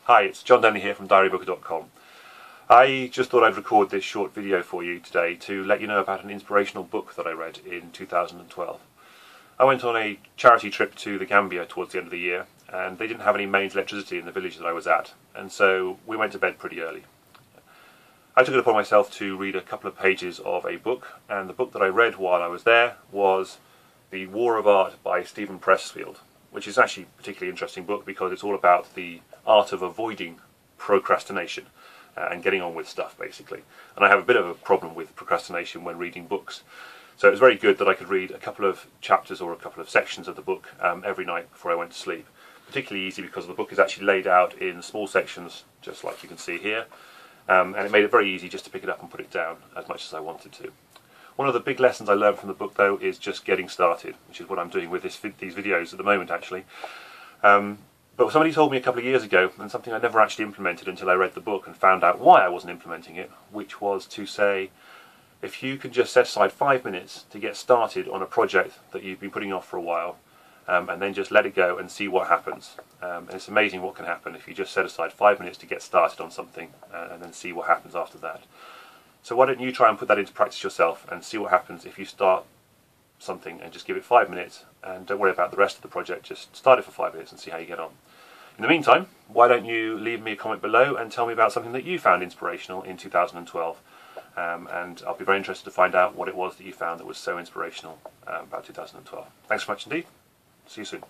Hi, it's John Denley here from DiaryBooker.com. I just thought I'd record this short video for you today to let you know about an inspirational book that I read in 2012. I went on a charity trip to the Gambia towards the end of the year, and they didn't have any mains electricity in the village that I was at, and so we went to bed pretty early. I took it upon myself to read a couple of pages of a book, and the book that I read while I was there was The War of Art by Stephen Pressfield, which is actually a particularly interesting book because it's all about the art of avoiding procrastination and getting on with stuff, basically. And I have a bit of a problem with procrastination when reading books. So it was very good that I could read a couple of chapters or a couple of sections of the book every night before I went to sleep. Particularly easy because the book is actually laid out in small sections, just like you can see here. And it made it very easy just to pick it up and put it down as much as I wanted to. One of the big lessons I learned from the book, though, is just getting started, which is what I'm doing with these videos at the moment, actually. But somebody told me a couple of years ago, and something I never actually implemented until I read the book and found out why I wasn't implementing it, which was to say, if you can just set aside 5 minutes to get started on a project that you've been putting off for a while, and then just let it go and see what happens. And it's amazing what can happen if you just set aside 5 minutes to get started on something and then see what happens after that. So why don't you try and put that into practice yourself and see what happens if you start something and just give it 5 minutes and don't worry about the rest of the project, just start it for 5 minutes and see how you get on. In the meantime, why don't you leave me a comment below and tell me about something that you found inspirational in 2012, and I'll be very interested to find out what it was that you found that was so inspirational about 2012. Thanks so much indeed. See you soon.